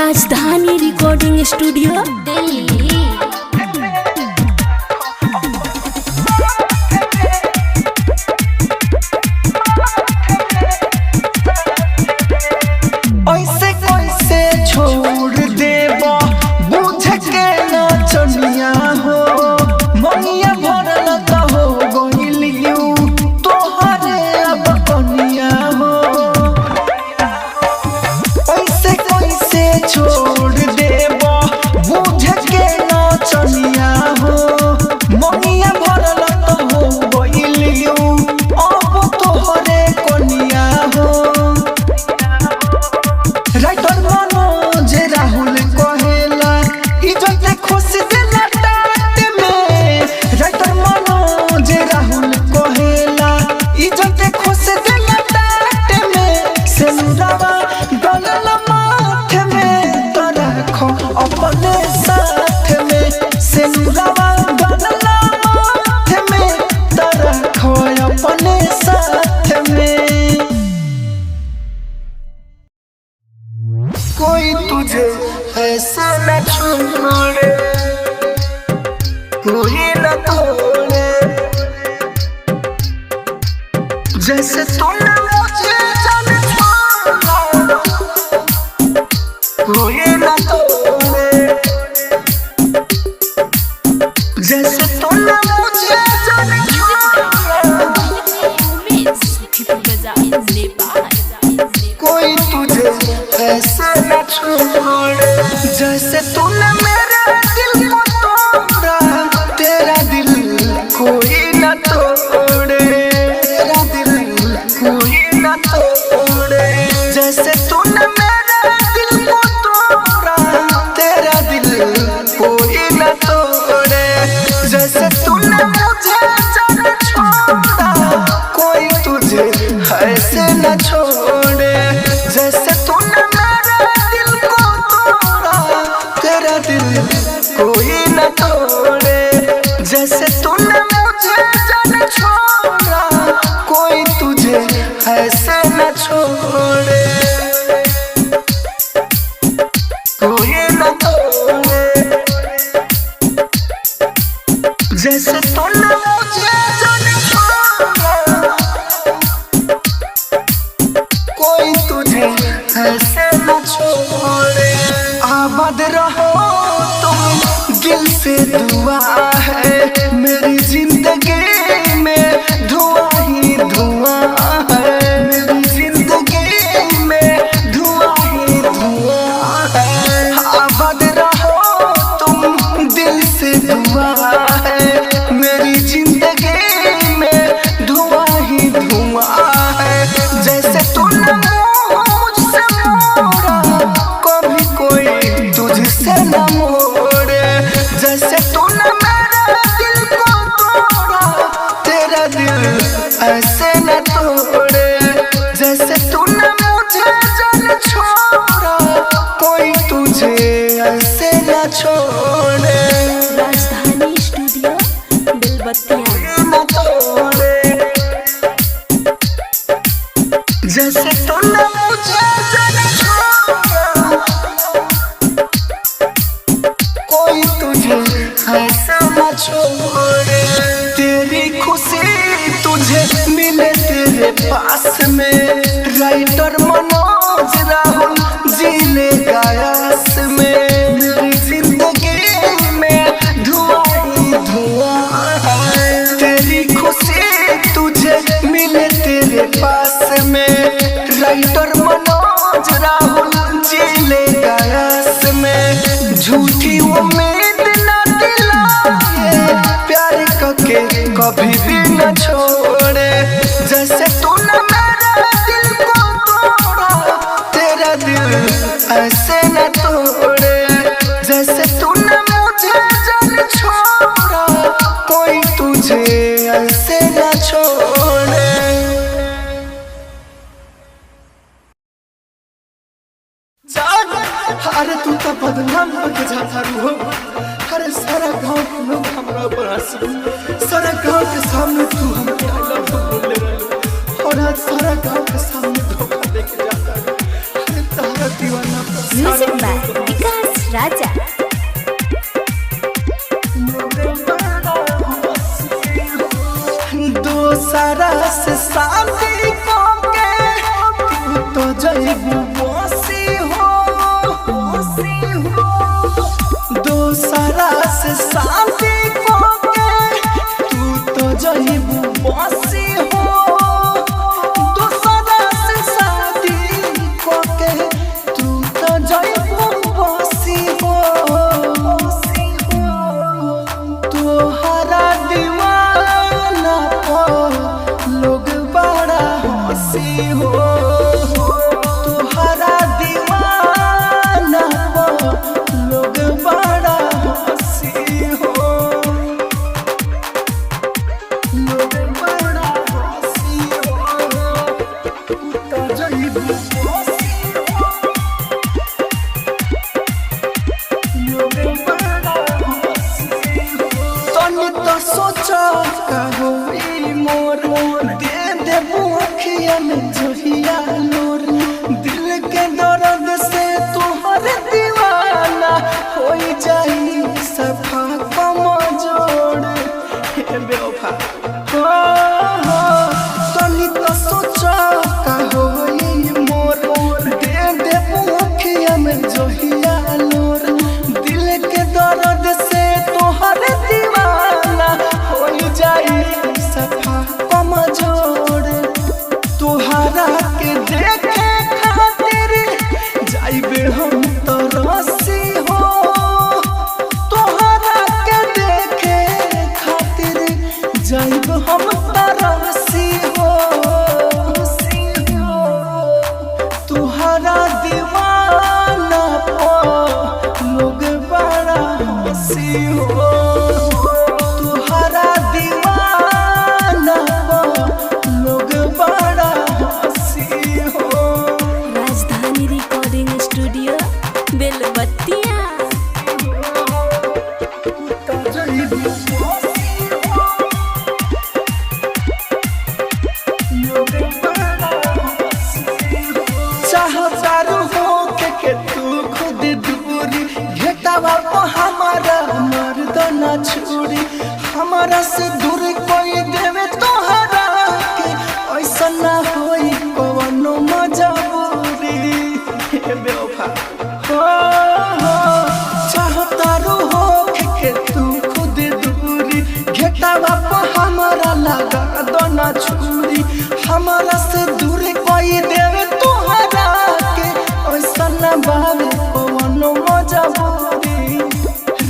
राजधानी recording studio Delhi. ऐसे कैसे छोड़ देबो बुझ के नचनिया हो मनिया भरल त हो गइलियू तोहरे अब कनिया हो। ऐसे कैसे छोड़ देबो बुझ के नचनिया हो मनिया भरल त हो गइलियू अब तोहरे कनिया हो। राइटर मनोज राहुल कहेला इज्जत खुश देला टाट में। राइटर मनोज राहुल कहेला इज्जत खुश देला टाट में। सेनुरावा गलल माथ में तो रखो अपने साथ में। सेनुरावा गलल माथ में तो रखो अपने साथ में। कोई तुझे ऐसा न छोड़े कोई न तोड़े जैसे तूने मुझे जान छोड़ा कोई न तोड़े जैसे तूने मुझे जान छोड़ा। कोई तुझे ऐसे न छोड़े जैसे तूने मेरे दिल को तोड़ा। तेरा दिल कोई न तोड़े तेरा दिल कोई न तोड़े जैसे तूने मेरे दिल को तोड़ा। तेरा दिल कोई न तोड़े जैसे तूने मुझे जान छोड़ा। कोई तुझे ऐसे न छोड़े जैसे तूने मेरे दिल को तोड़ा। तेरा दिल कोई न तोड़े जैसे तूने मुझे जान छोड़ा। कोई तुझे ऐसे न छोड़े कोई न तोड़े जैसे तूने मुझे जान छोड़ा। कोई तुझे ऐसे न छोड़े। आबाद रहो तुम दिल से दुआ है मेरी जिंदगी में धुआं ही धुआं है। मेरी जिंदगी में धुआं ही धुआं है। आबाद रहो तुम दिल से दुआ है मेरी जिंदगी में धुआं ही धुआं है। जैसे तूने मुझसे मोड़ा कभी कोई तुझसे न मोड़े। जैसे तूने मेरे दिल को तोड़ा। तेरा दिल ऐसे न तोड़े जैसे तूने मुझे जान छोड़ा। कोई तुझे ऐसे न छोड़े। राजधानी स्टूडियो दिलबत्तियाँ। न तोड़े जैसे तूने मुझे जान छोड़ा। कोई तुझे ऐसा न छोड़े। तेरी खुशी तुझे मिले तेरे पास में। राइटर मनोज राहुल जीने गायस में। मेरी जिंदगी में धुआं ही धुआं है। तेरी खुशी तुझे मिले तेरे पास में। राइटर मनोज राहुल जीने गायस में। झूठी उम्मीद न दिलाए प्यार करके कभी भी न छोड़े। जैसे तूने मेरे दिल को तोड़ा। तेरा दिल ऐसे न तोड़े जैसे तूने मुझे जान छोड़ा। कोई तुझे ऐसे न छोड़े। अरे तू तो बदनाम होके जाता रू। अरे सारा गांव के लोग हमरा ऊपर हंसी। सारा गांव के सामने तू हमके आई लव यू बोले और आज सारा गांव के सामने धोखा देके जाता है। अरे तारा दीवाना म्यूजिक बाय शादी कोके तू तो जइबू बसी हो दूसरा से शादी कोके तू तो जइबू बसी हो तोहरा दीवाना को लोग बड़ा हंसी हो तोहरा दीवाना को लोग बड़ा हंसी हो लोग बड़ा हंसी हो तू तो जइबू बसी हो लोग बड़ा हंसी हो तनी तो सोचा का होई मोर दे देबू अखिया में जोहिया नूर दिल के दर्द से तोहर दीवाना होई जाई सफा कमजोर हे बेवफा तनी तो सोचा का होई मोर दे देबू अखिया में जोहिया नूर दिल के दर्द से तोहर दीवाना होई जाई सफा कमजोर तोहरा के देखे खातिर जाइबे हम तरसी हो तोहरा के देखे खातिर जाइब हम तरसी हो तोहरा दीवाना पो लोग बड़ा हंसी हो तोहरा दीवाना पो लोग बड़ा हंसी हो राजधानी रिकॉर्डिंग स्टूडियो बेलबत्तिया। चाहतारू हो के तू खुद दूरी घेटावा को हमारा मर्दना छुरी हमारा से दूर कोई देवे तोहरा के ऐसा ना होई कोनो मजबूरी हे बेवफा चाहतारू हो के तू खुद दूरी घेटावा को हमारा लगा दोना छुरी हमारा से दूर कोई देवे तोहरा के ऐसा ना बावे कोनो मजबूरी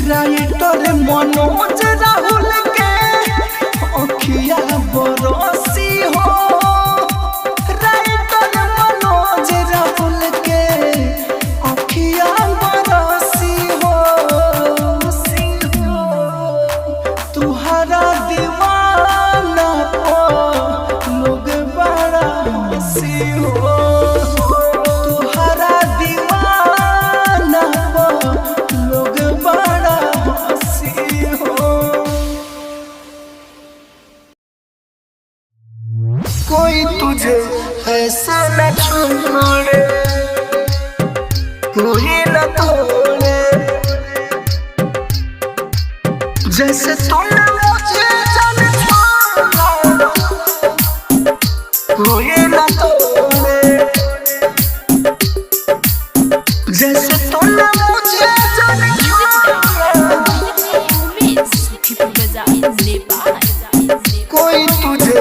राइटर मनोज राहुल के अखिया बरसी हो राइटर मनोज राहुल के अखिया बरसी हो तुहरा दीवाना पो लोग बड़ा हंसी हो तुहरा दीवाना पो लोग बड़ा हंसी हो कोई तुझे ऐसा न छोड़े कोई न तोड़े जैसे तूने मुझे जान छोड़ा कोई न तोड़े जैसे तूने मुझे जान छोड़ा कोई तुझे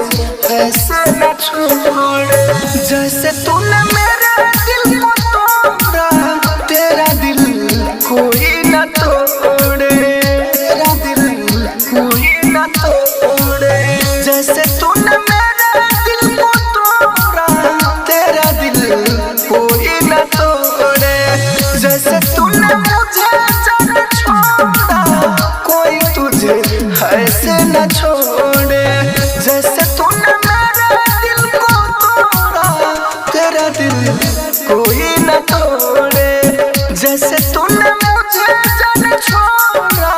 ऐसे न छोड़े जैसे तूने मेरे दिल को तोड़ा तेरा दिल कोई न तोड़े तेरा दिल कोई न तोड़े जैसे तूने मेरे दिल को तोड़ा तेरा दिल कोई न तोड़े जैसे तूने मुझे जान छोड़ा कोई तुझे ऐसे न छोड़े जैसे तूने मेरे दिल को तोड़ा तेरा दिल कोई न तोड़े जैसे तूने मुझे जान छोड़ा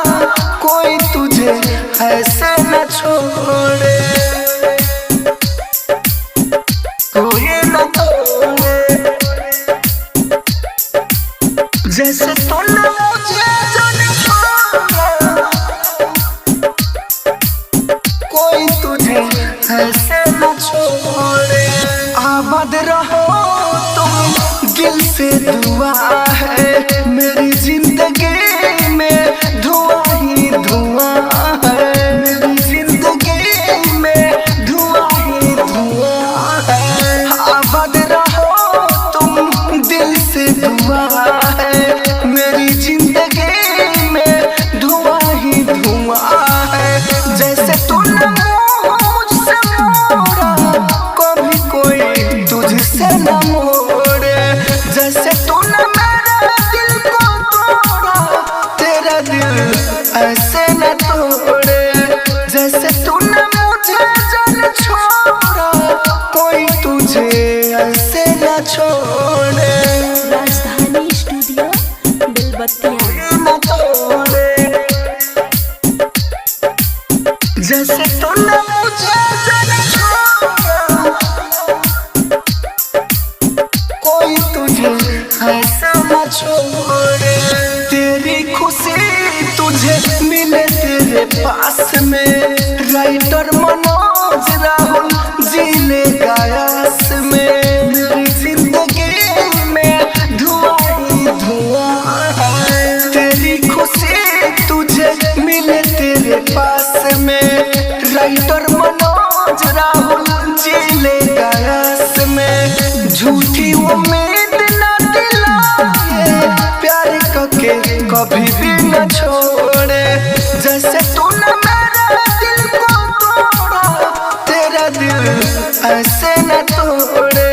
कोई तुझे ऐसे न छोड़े कोई न तोड़े जैसे तूने मुझे जान छोड़ा कोई तुझे ऐसे न छोड़े आबाद रहो तुम दिल से दुआ है मेरी जिंदगी में धुआं ही बेलबत्तियाँ। न तोड़े जैसे तूने मुझे जरा छोड़ा, कोई तुझे ऐसा न छोड़े। तेरी खुशी तुझे मिले तेरे पास में, राइटर मनोज राहुल जी ले गायस में। मेरी जिंदगी में धुआं ही धुआं है, तेरी खुशी तुझे मिले तेरे पास में, राइटर मनोज राहुल जी ले गायस में। झूठी उम्मीद न दिलाए, प्यार करके कभी भी न छोड़े। जैसे तूने मेरे दिल को तोड़ा, तेरा दिल ऐसे न तोड़े।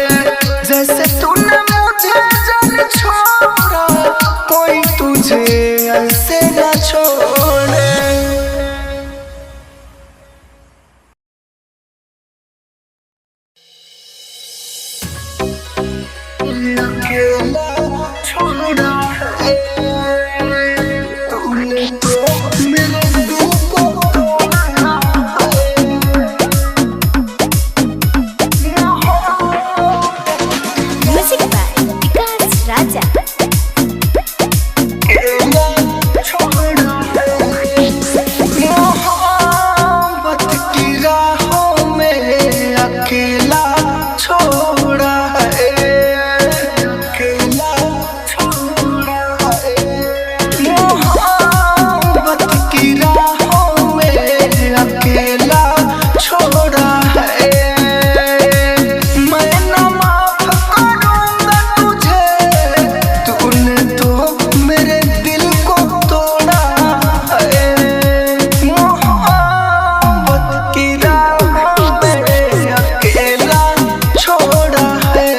जैसे तूने मुझे जान छोड़ा, कोई तुझे ऐसे न छोड़े। अकेला छोड़ा है तूने तो मेरे दिल को तोड़ा है। म्यूजिक बाय विकास राजा। अकेला छोड़ा है, मोहब्बत की राहों में अकेला छोड़ा है, अकेला छोड़ा है। मोहब्बत की राहों में अकेला छोड़ा है। मैं न माफ करूंगा तुझे, तूने तो मेरे दिल को तोड़ा है। मोहब्बत की राहों में अकेला छोड़ा है,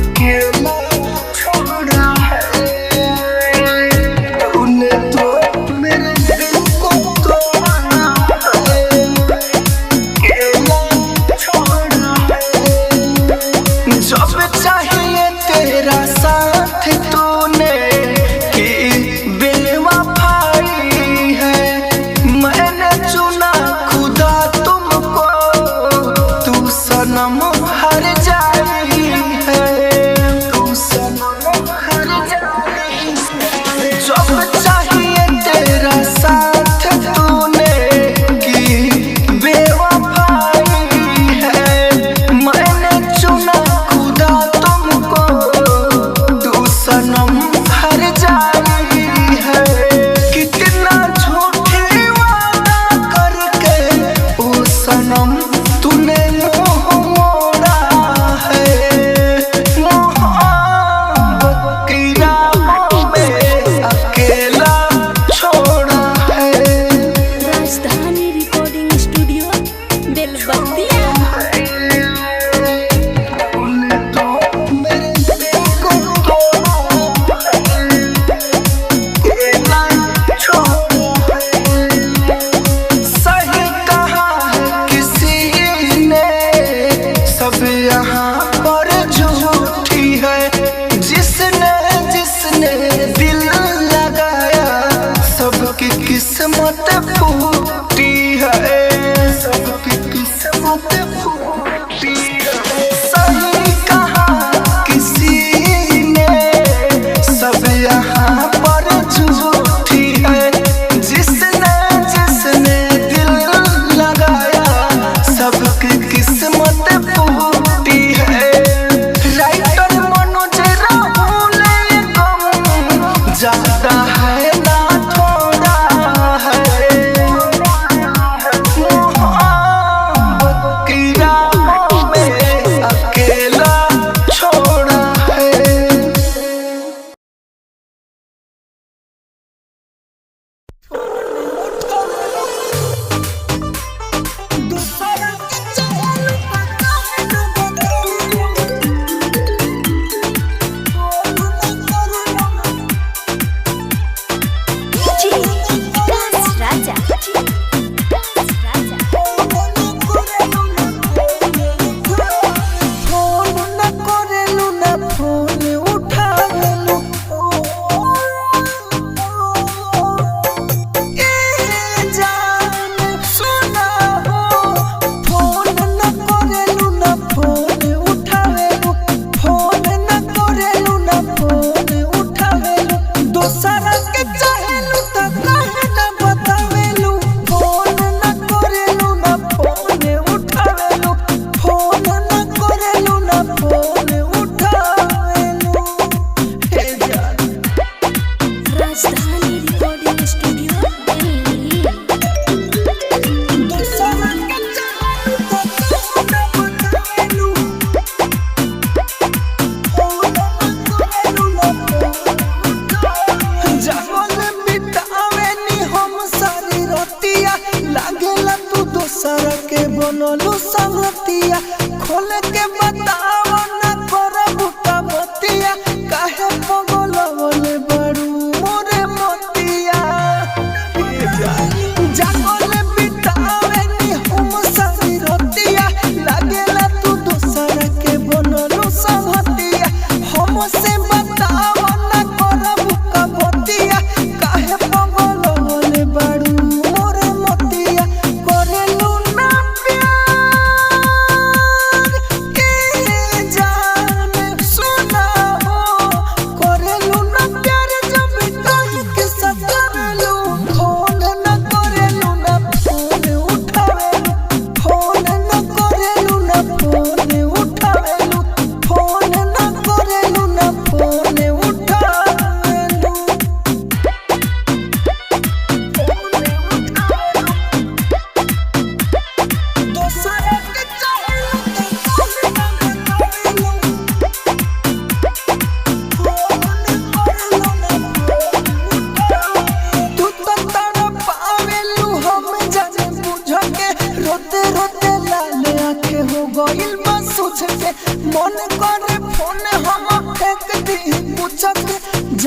अकेला छोड़ा है। तूने तो मेरे दिल को तोड़ा है, अकेला छोड़ा है। जब चाहिए तेरा साथ तूने की बेवफाई है, मैंने चुना खुदा तुमको, तू सनम हर जाई है, तू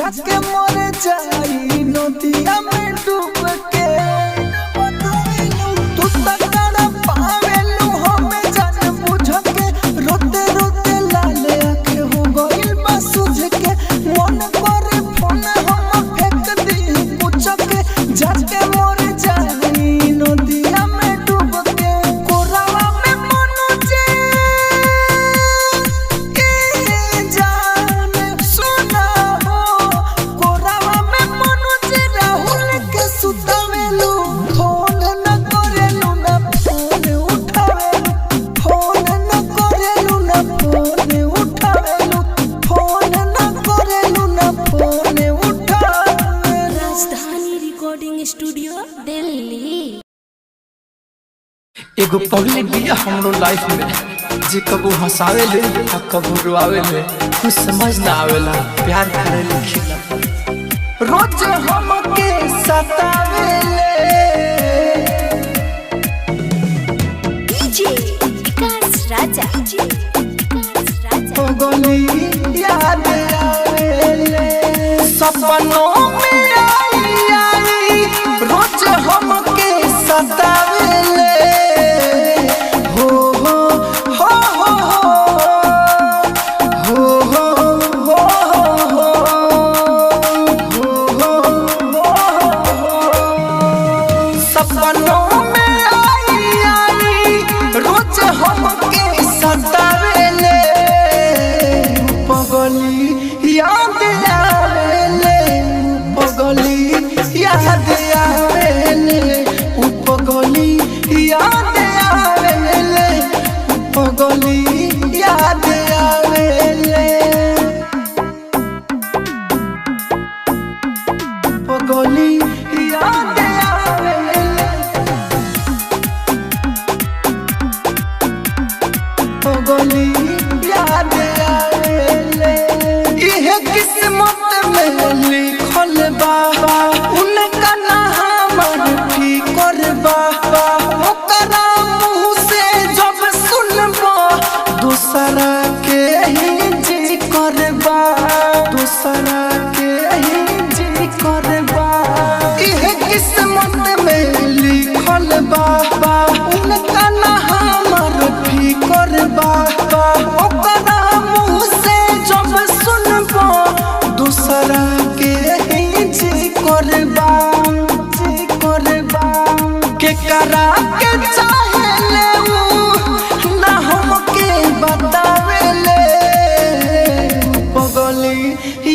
जाके मर जाई नदिया में डूब के। तू तकड़ा पावेलू हमें जान बुझ के, रोते रोते लाल आँख हो गइल बा सुझ के। मन करे फोन हम फेंक दी पूछ के, जाके मर जाई नदिया में डूब के। कोरावा में मनुजे के जान सुना हो, कोरावा में मनुजे राहुल के सुतावेलू। फोन न करेलू ना फोन उठावेलू, फोन न करेलू ना फोन उठावेलू, फोन न करेलू ना फोन उठावेलू। राजधानी रिकॉर्डिंग स्टूडियो दिल्ली। एगो पगली बिया हमरो लाइफ में, जे कबो हंसावेले आ कबो रोआवेले, कुछ समझ ना आवेला प्यार करे लिखिला। रोज हमके सतावेले डीजे विकास राजा, डीजे विकास राजा। पगली याद आवेले, सपनों में आई रोज हमके सतावेले। हो हो हो हो हो हो हो सपनों में आई रोज हमके सतावेले। पगली याद आवेले, पगली याद आवेले, पगली याद आवेले, पगली याद आवेले, पगली याद आवेले, पगली याद आवेले। इहे किस्मत में लिखल बा, उनका ना हमर फिकर बा। ओकरा मुँह से जब सुनबा दूसरा के ही जी करबा, दूसरा के ही जी करबा। इहे किस्मत में लिखल बा, उनका ना हमर फिकर बा। ओकरा मुँह से जब सुनबा दूसरा के ही जी करबा, जी करबा। केकरा के चाहेले ऊ ना हमके बतावेले। पगली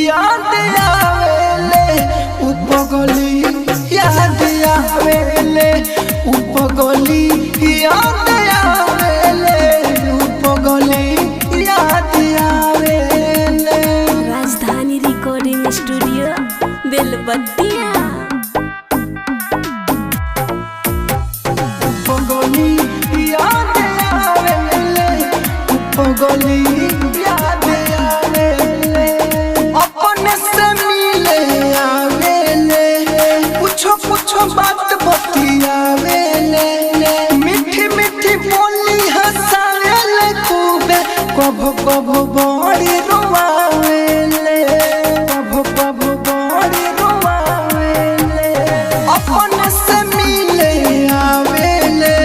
याद आवेले, ऊ पगली याद आवेले, ऊ पगली याद आवेले, ऊ पगली याद आवेले। राजधानी रिकॉर्डिंग स्टूडियो बेलबत्तिया। पगली याद आवेले, पगली याद आवेले। अपने से मिले आवेले, कुछो कुछो बात बतियावेले। मीठी मीठी बोली हंसावेले खूबे, कभो कभो बड़ी रोवावेले, कभो कभो बड़ी रोवावेले। अपने से मिले आवेले,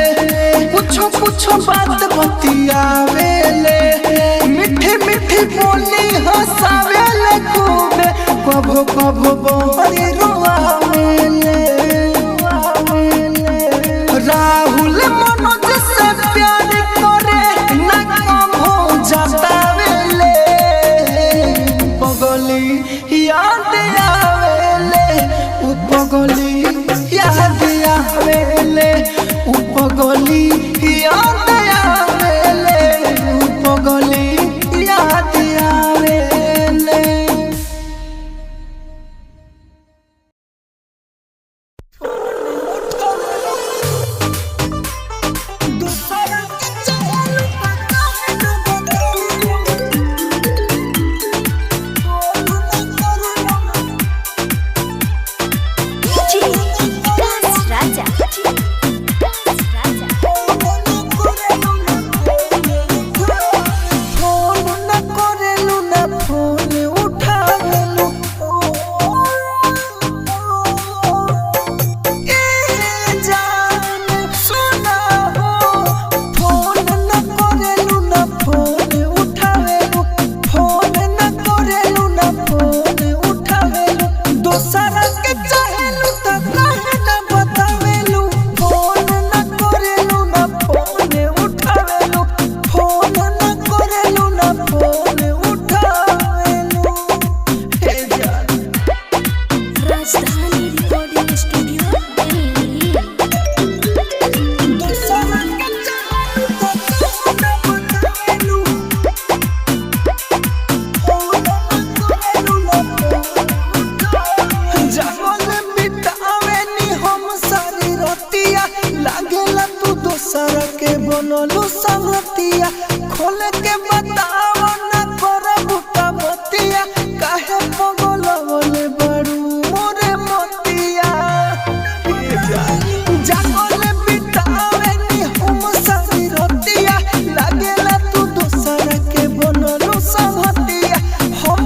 कुछो कुछो बात बतियावेले। मीठी मीठी बोली हंसावेले खूबे, कभो कभो बड़ी रोवावेले। राहुल मनोज से प्यार करे ना कभो जतावेले। पगली याद आवेले, ऊ पगली याद आवेले, ऊ पगली याद आवेले, ऊ पगली याद आवेले। डीजे विकास राजा, डीजे विकास राजा।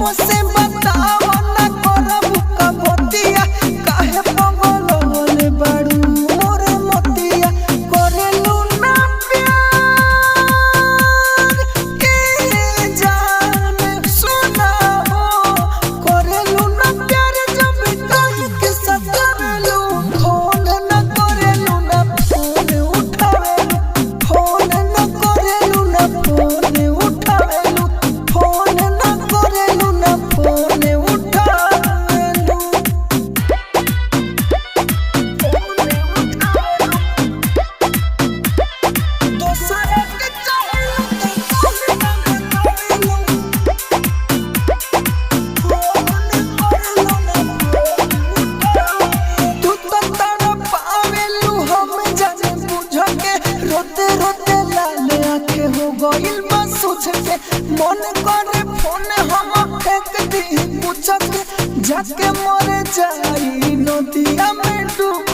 हमसे बताओ ना करब का बतिया काहे पगल होले बाड़ू मोर मतिया करेलू ना प्यार के जान सुना हो करेलू ना प्यार जब कहीं के साथ करेलू फोन ना करेलू ना फोन उठावेलू फोन ना करेलू ना फोन उठावेलू फोन ना करेलू ना फोन उठावेलू दोसरा के चाहेलू तो फोन ना करेलू तू तो तड़पावेलू हम जाने बुझ के रोते रोते लाल आँखें हो गइल बा सोच के मन करे फोन हम फेंक दी पूछ के जाके मर जाई नदिया में डूब